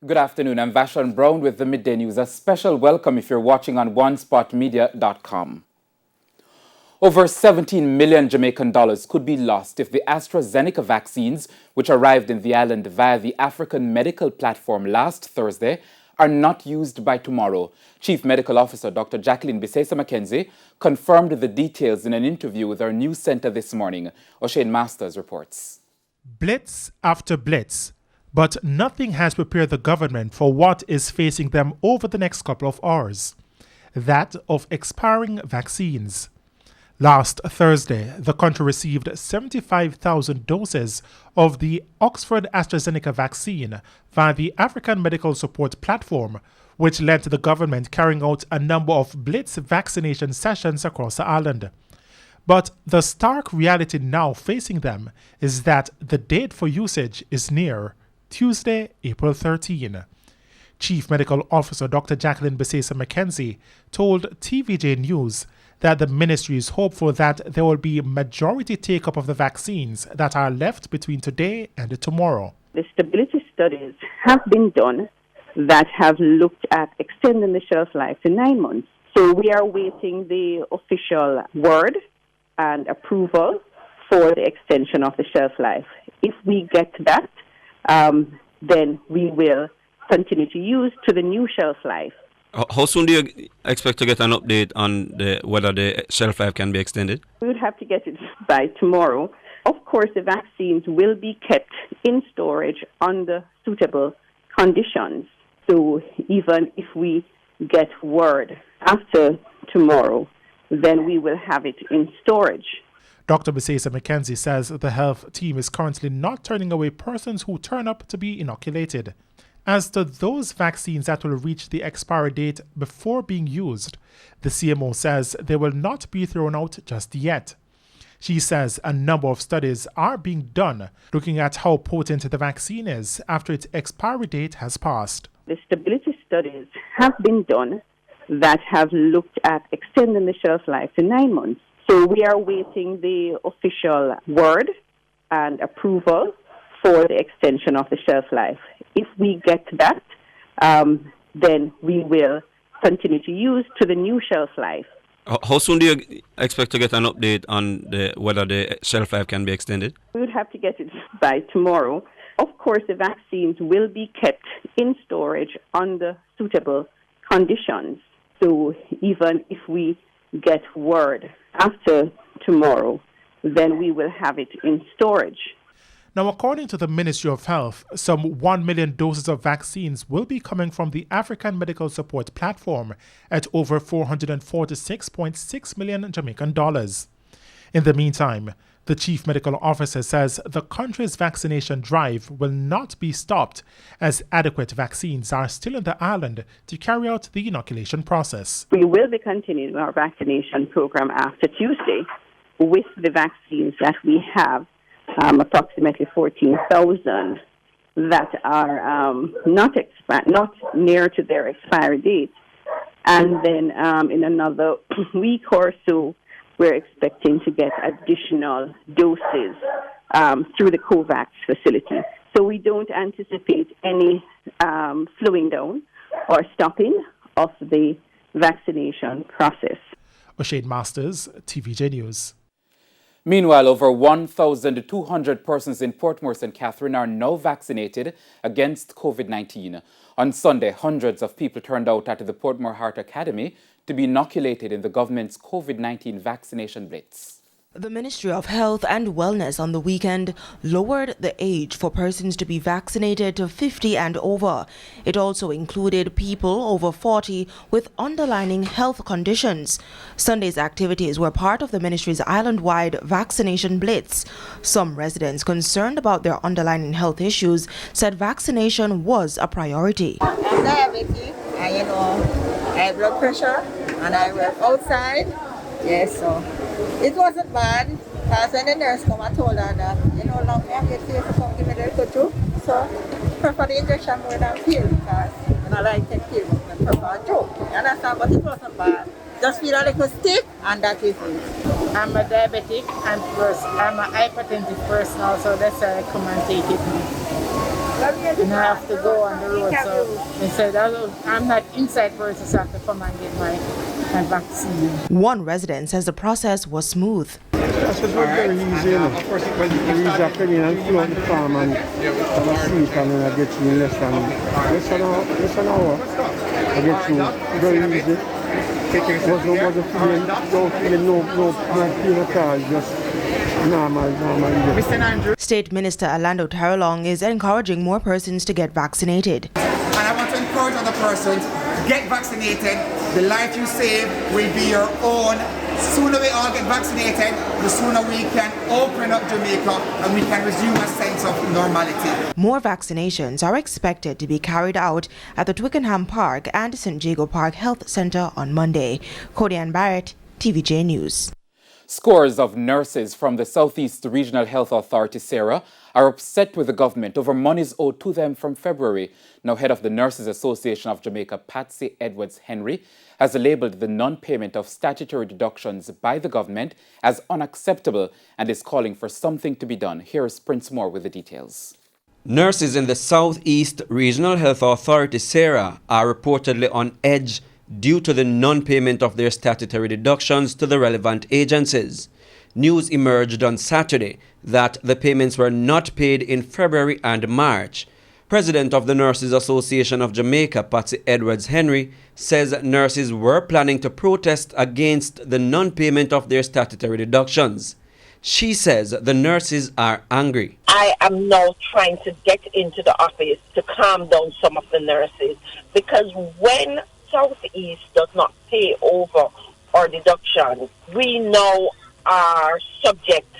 Good afternoon. I'm Vashon Brown with the Midday News. A special welcome if you're watching on onespotmedia.com. Over $17 million Jamaican dollars could be lost if the AstraZeneca vaccines, which arrived in the island via the African medical platform last Thursday, are not used by tomorrow. Chief Medical Officer Dr. Jacqueline Bisesa-McKenzie confirmed the details in an interview with our news center this morning. O'Shane Masters reports. Blitz after blitz, but nothing has prepared the government for what is facing them over the next couple of hours. That of expiring vaccines. Last Thursday, the country received 75,000 doses of the Oxford AstraZeneca vaccine via the African Medical Support Platform, which led to the government carrying out a number of blitz vaccination sessions across the island. But the stark reality now facing them is that the date for usage is near, Tuesday, April 13. Chief Medical Officer Dr. Jacqueline Bisesa-McKenzie told TVJ News that the ministry is hopeful that there will be majority take-up of the vaccines that are left between today and tomorrow. The stability studies have been done that have looked at extending the shelf life to 9 months. So we are waiting the official word and approval for the extension of the shelf life. If we get that, then we will continue to use to the new shelf life. How soon do you expect to get an update on whether the shelf life can be extended? We would have to get it by tomorrow. Of course, the vaccines will be kept in storage under suitable conditions. So even if we get word after tomorrow, then we will have it in storage. Dr. Bisesa-McKenzie says the health team is currently not turning away persons who turn up to be inoculated. As to those vaccines that will reach the expiry date before being used, the CMO says they will not be thrown out just yet. She says a number of studies are being done looking at how potent the vaccine is after its expiry date has passed. The stability studies have been done that have looked at extending the shelf life to 9 months. So we are waiting the official word and approval for the extension of the shelf life. If we get that, then we will continue to use to the new shelf life. How soon do you expect to get an update on whether the shelf life can be extended? We would have to get it by tomorrow. Of course, the vaccines will be kept in storage under suitable conditions. So even if we get word after tomorrow, then we will have it in storage. Now, according to the Ministry of Health, some 1 million doses of vaccines will be coming from the African Medical Support Platform at over $446.6 million Jamaican dollars. In the meantime, the Chief Medical Officer says the country's vaccination drive will not be stopped as adequate vaccines are still in the island to carry out the inoculation process. We will be continuing our vaccination program after Tuesday with the vaccines that we have. Approximately 14,000 that are not near to their expiry date. And then in another week or so, we're expecting to get additional doses through the COVAX facility. So we don't anticipate any slowing down or stopping of the vaccination process. O'Shane Masters, TVJ News. Meanwhile, over 1,200 persons in Portmore, St. Catherine are now vaccinated against COVID-19. On Sunday, hundreds of people turned out at the Portmore Heart Academy to be inoculated in the government's COVID-19 vaccination blitz. The Ministry of Health and Wellness on the weekend lowered the age for persons to be vaccinated to 50 and over. It also included people over 40 with underlying health conditions. Sunday's activities were part of the ministry's island-wide vaccination blitz. Some residents concerned about their underlying health issues said vaccination was a priority. I'm diabetic, I have blood pressure, and I work outside. Yes, so it wasn't bad, because when the nurse came, I told her that, long me I get here to come give me the too. So, prefer the injection more than pill, because I like to take pill, I prefer a joke. You understand? But it wasn't bad. Just feel a little stiff, and that is it. I'm a diabetic, I'm a hypertensive person also, that's why I come and take it. and I have to go on the road. So they said, I'm not inside person, so I have to come and get my vaccine. One resident says the process was smooth. That's very easy, you know. You use a penny and fill out the form and see it, and then I get you in less than an hour. I get you very easy. Wasn't feeling no pain at all, just normal. State Minister Orlando Tarralong is encouraging more persons to get vaccinated. And I want to encourage other persons, get vaccinated. The life you save will be your own. The sooner we all get vaccinated, the sooner we can open up Jamaica and we can resume a sense of normality. More vaccinations are expected to be carried out at the Twickenham Park and St. Jago Park Health Centre on Monday. Cody-Ann Barrett, TVJ News. Scores of nurses from the Southeast Regional Health Authority, SARA, are upset with the government over monies owed to them from February. Now, head of the Nurses Association of Jamaica, Patsy Edwards-Henry, has labelled the non-payment of statutory deductions by the government as unacceptable and is calling for something to be done. Here's Prince Moore with the details. Nurses in the Southeast Regional Health Authority, SARA, are reportedly on edge due to the non-payment of their statutory deductions to the relevant agencies. News emerged on Saturday that the payments were not paid in February and March. President of the Nurses Association of Jamaica, Patsy Edwards-Henry, says nurses were planning to protest against the non-payment of their statutory deductions. She says the nurses are angry. I am now trying to get into the office to calm down some of the nurses, because when Southeast does not pay over our deductions, we now are subject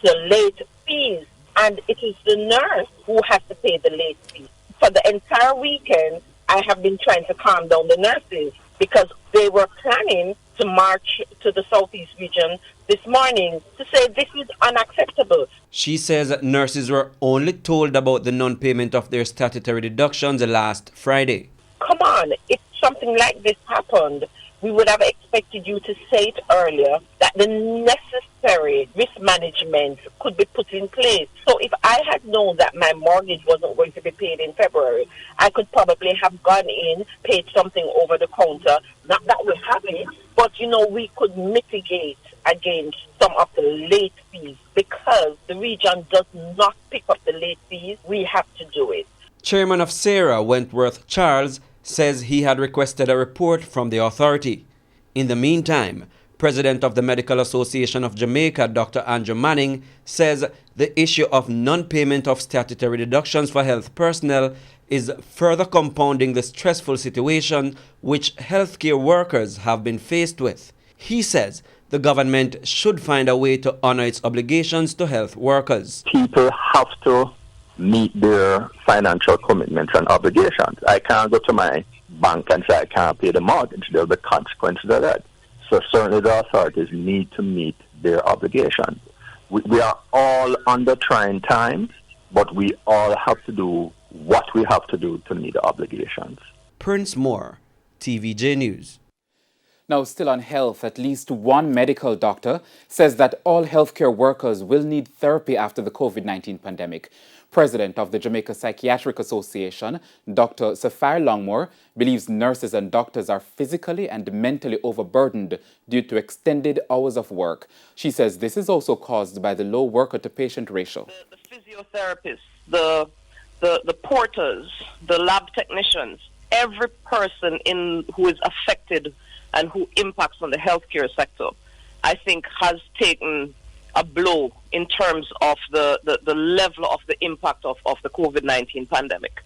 to late fees, and it is the nurse who has to pay the late fees. For the entire weekend, I have been trying to calm down the nurses because they were planning to march to the Southeast region this morning to say this is unacceptable. She says that nurses were only told about the non-payment of their statutory deductions last Friday. Come on, if something like this happened, we would have expected you to say it earlier, that the necessary risk management could be put in place. So if I had known that my mortgage wasn't going to be paid in February, I could probably have gone in, paid something over the counter. Not that we have it, but we could mitigate against some of the late fees. Because the region does not pick up the late fees, we have to do it. Chairman of SARA, Wentworth Charles, says he had requested a report from the authority. In the meantime, President of the Medical Association of Jamaica, Dr. Andrew Manning, says the issue of non-payment of statutory deductions for health personnel is further compounding the stressful situation which healthcare workers have been faced with. He says the government should find a way to honor its obligations to health workers. People have to meet their financial commitments and obligations. I can't go to my bank and say I can't pay the mortgage. There will be consequences of that. So certainly the authorities need to meet their obligations. We are all under trying times, but we all have to do what we have to do to meet the obligations. Prince Moore, TVJ News. Now, still on health, at least one medical doctor says that all healthcare workers will need therapy after the COVID-19 pandemic. President of the Jamaica Psychiatric Association, Dr. Sapphire Longmore, believes nurses and doctors are physically and mentally overburdened due to extended hours of work. She says this is also caused by the low worker-to-patient ratio. The physiotherapists, the porters, the lab technicians, every person who is affected and who impacts on the healthcare sector, I think has taken a blow in terms of the level of the impact of the COVID-19 pandemic.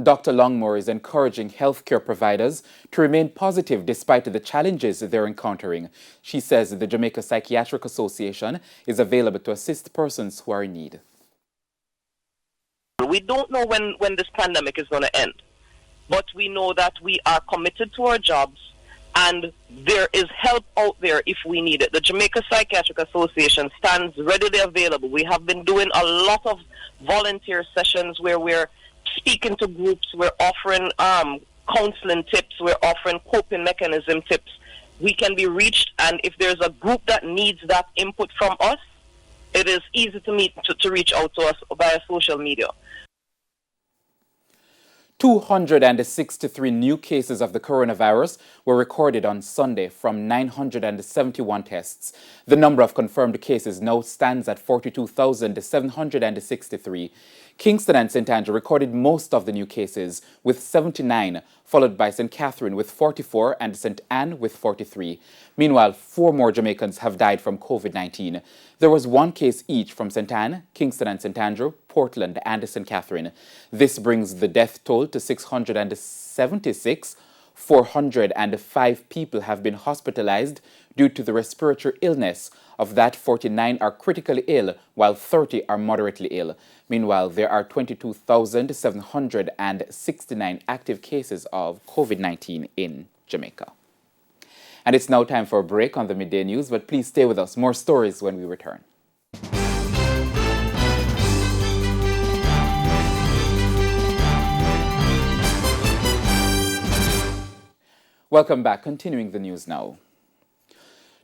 Dr. Longmore is encouraging healthcare providers to remain positive despite the challenges they're encountering. She says the Jamaica Psychiatric Association is available to assist persons who are in need. We don't know when this pandemic is going to end, but we know that we are committed to our jobs and there is help out there if we need it. The Jamaica Psychiatric Association stands readily available. We have been doing a lot of volunteer sessions where we're speaking to groups, we're offering counseling tips, we're offering coping mechanism tips. We can be reached, and if there's a group that needs that input from us, it is easy to reach out to us via social media. 263 new cases of the coronavirus were recorded on Sunday from 971 tests. The number of confirmed cases now stands at 42,763. Kingston and St. Andrew recorded most of the new cases with 79, followed by St. Catherine with 44 and St. Anne with 43. Meanwhile, 4 more Jamaicans have died from COVID-19. There was 1 case each from St. Anne, Kingston and St. Andrew, Portland and St. Catherine. This brings the death toll to 676. 405 people have been hospitalized due to the respiratory illness. Of that, 49 are critically ill, while 30 are moderately ill. Meanwhile, there are 22,769 active cases of COVID-19 in Jamaica. And it's now time for a break on the Midday News, but please stay with us. More stories when we return. Welcome back. Continuing the news now.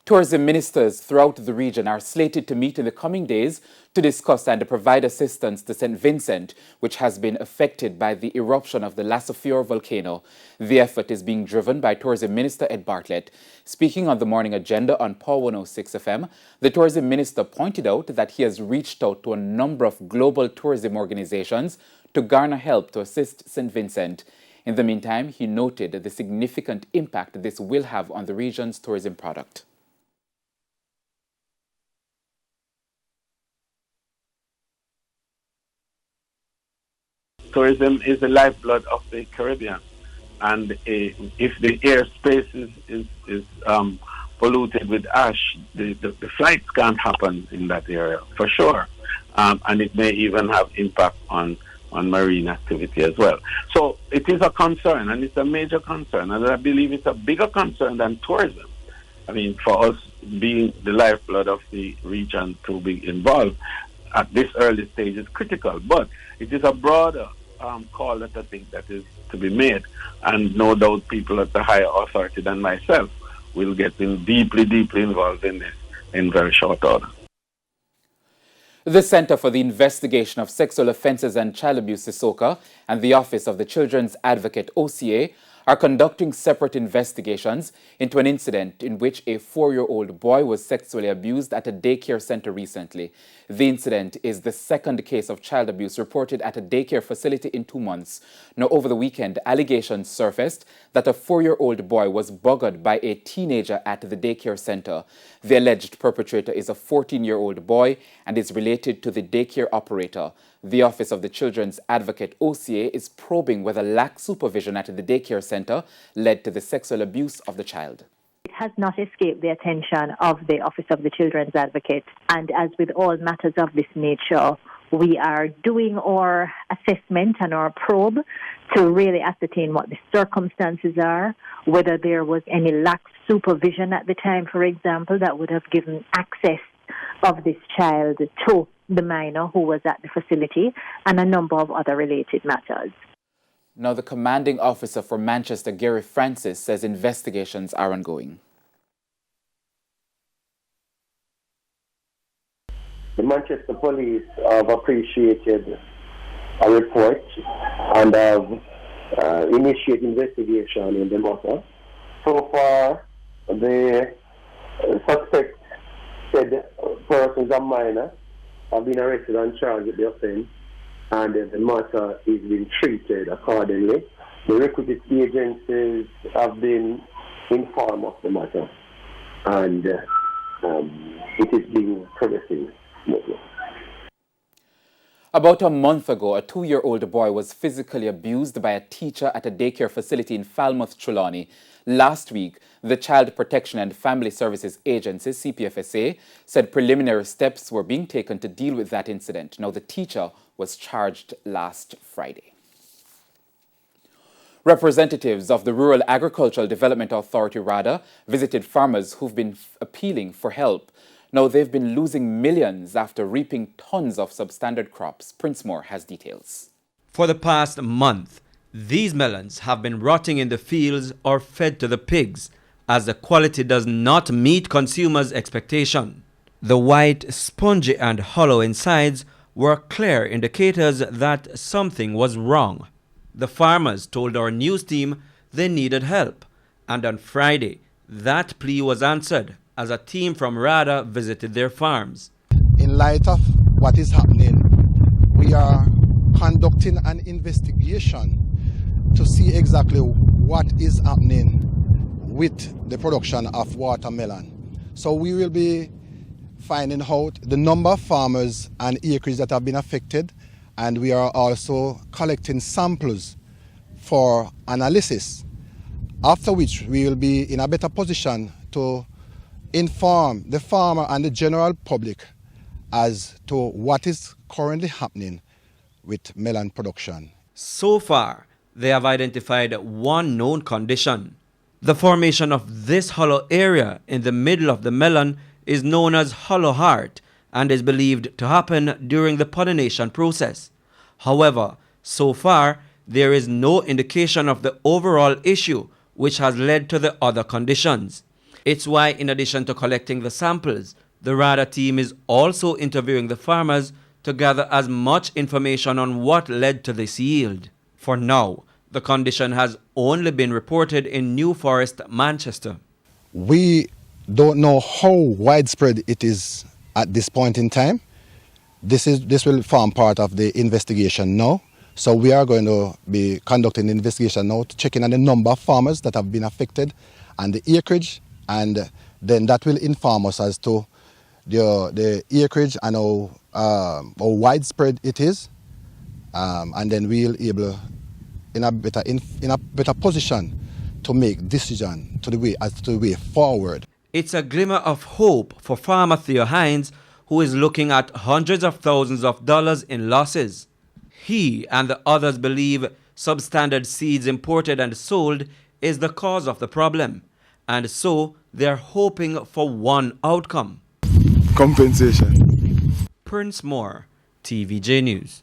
Tourism ministers throughout the region are slated to meet in the coming days to discuss and provide assistance to St. Vincent, which has been affected by the eruption of the Lassofiore volcano. The effort is being driven by Tourism Minister Ed Bartlett. Speaking on the morning agenda on Power 106 FM, the Tourism Minister pointed out that he has reached out to a number of global tourism organizations to garner help to assist St. Vincent. In the meantime, he noted the significant impact this will have on the region's tourism product. Tourism is the lifeblood of the Caribbean, and if the airspace is polluted with ash, the flights can't happen in that area for sure, and it may even have impact on marine activity as well. So it is a concern, and it's a major concern, and I believe it's a bigger concern than tourism. I mean, for us being the lifeblood of the region to be involved at this early stage is critical, but it is a broader call that I think that is to be made, and no doubt people at the higher authority than myself will get deeply involved in this in very short order. The Center for the Investigation of Sexual Offences and Child Abuse, CISOCA, and the Office of the Children's Advocate, OCA, are conducting separate investigations into an incident in which a 4-year-old boy was sexually abused at a daycare center recently. The incident is the second case of child abuse reported at a daycare facility in 2 months. Now, over the weekend, allegations surfaced that a 4-year-old boy was buggered by a teenager at the daycare center. The alleged perpetrator is a 14-year-old boy and is related to the daycare operator. The Office of the Children's Advocate, OCA, is probing whether lax supervision at the daycare center led to the sexual abuse of the child. It has not escaped the attention of the Office of the Children's Advocate, and as with all matters of this nature, we are doing our assessment and our probe to really ascertain what the circumstances are, whether there was any lax supervision at the time, for example, that would have given access of this child to the minor who was at the facility, and a number of other related matters. Now, the commanding officer for Manchester, Gary Francis, says investigations are ongoing. The Manchester police have appreciated a report and have initiated investigation in the matter. So far, the suspect said persons are minor have been arrested and charged with the offence, and the matter is being treated accordingly. The requisite agencies have been informed of the matter, and it is being progressing. About a month ago, a 2-year-old boy was physically abused by a teacher at a daycare facility in Falmouth, Trelawney. Last week, the Child Protection and Family Services Agency, CPFSA, said preliminary steps were being taken to deal with that incident. Now, the teacher was charged last Friday. Representatives of the Rural Agricultural Development Authority, RADA, visited farmers who've been appealing for help. Now, they've been losing millions after reaping tons of substandard crops. Portmore has details. For the past month, these melons have been rotting in the fields or fed to the pigs, as the quality does not meet consumers' expectation. The white, spongy and hollow insides were clear indicators that something was wrong. The farmers told our news team they needed help, and on Friday, that plea was answered as a team from RADA visited their farms. In light of what is happening, we are conducting an investigation to see exactly what is happening with the production of watermelon. So we will be finding out the number of farmers and acres that have been affected, and we are also collecting samples for analysis, after which we will be in a better position to inform the farmer and the general public as to what is currently happening with melon production. So far, they have identified one known condition. The formation of this hollow area in the middle of the melon is known as hollow heart and is believed to happen during the pollination process. However, so far, there is no indication of the overall issue which has led to the other conditions. It's why, in addition to collecting the samples, the RADA team is also interviewing the farmers to gather as much information on what led to this yield. For now, the condition has only been reported in New Forest, Manchester. We don't know how widespread it is at this point in time. This will form part of the investigation now. So we are going to be conducting the investigation now to check in on the number of farmers that have been affected and the acreage, and then that will inform us as to the acreage and how widespread it is, and then we'll be able in a better position to make decision to the way forward. It's a glimmer of hope for farmer Theo Hines, who is looking at hundreds of thousands of dollars in losses. He and the others believe substandard seeds imported and sold is the cause of the problem, and so they're hoping for one outcome: compensation. Portmore, TVJ News.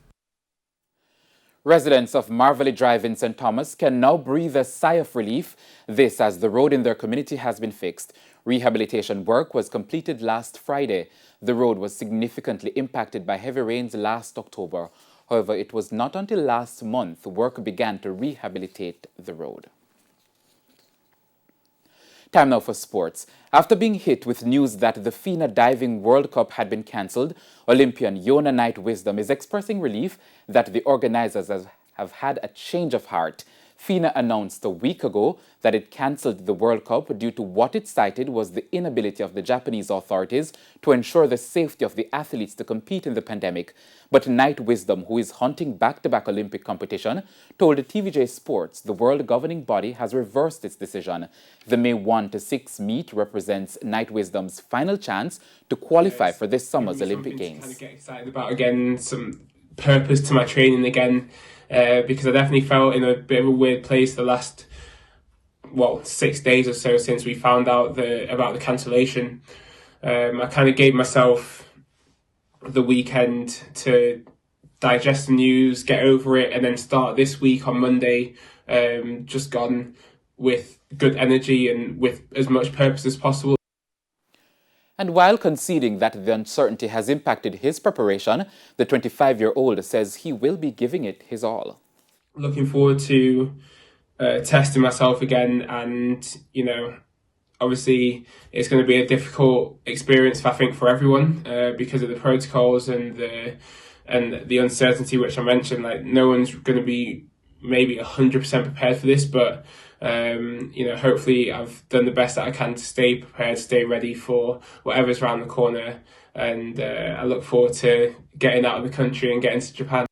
Residents of Marverly Drive in St. Thomas can now breathe a sigh of relief, this as the road in their community has been fixed. Rehabilitation work was completed last Friday. The road was significantly impacted by heavy rains last October. However, it was not until last month work began to rehabilitate the road. Time now for sports. After being hit with news that the FINA Diving World Cup had been cancelled, Olympian Yona Knight Wisdom is expressing relief that the organizers have had a change of heart. FINA announced a week ago that it cancelled the World Cup due to what it cited was the inability of the Japanese authorities to ensure the safety of the athletes to compete in the pandemic. But Knight Wisdom, who is hunting back-to-back Olympic competition, told TVJ Sports the world governing body has reversed its decision. The May 1 to 6 meet represents Knight Wisdom's final chance to qualify for this summer's Olympic Games. To get excited about again, some purpose to my training again. Because I definitely felt in a bit of a weird place the last 6 days or so since we found out about the cancellation. I kind of gave myself the weekend to digest the news, get over it, and then start this week on Monday just gone with good energy and with as much purpose as possible. And while conceding that the uncertainty has impacted his preparation, the 25-year-old says he will be giving it his all. Looking forward to testing myself again, and obviously it's going to be a difficult experience, I think, for everyone because of the protocols and the uncertainty which I mentioned. Like, no one's going to be maybe 100% prepared for this, but hopefully I've done the best that I can to stay prepared, stay ready for whatever's around the corner, and I look forward to getting out of the country and getting to Japan.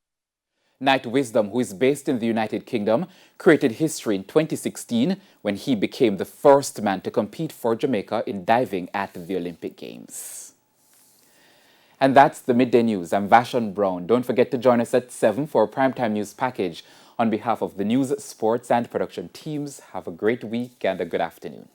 Knight Wisdom, who is based in the United Kingdom, created history in 2016 when he became the first man to compete for Jamaica in diving at the Olympic Games. And that's the Midday News. I'm Vashon Brown. Don't forget to join us at 7 for a primetime news package. On behalf of the news, sports, and production teams, have a great week and a good afternoon.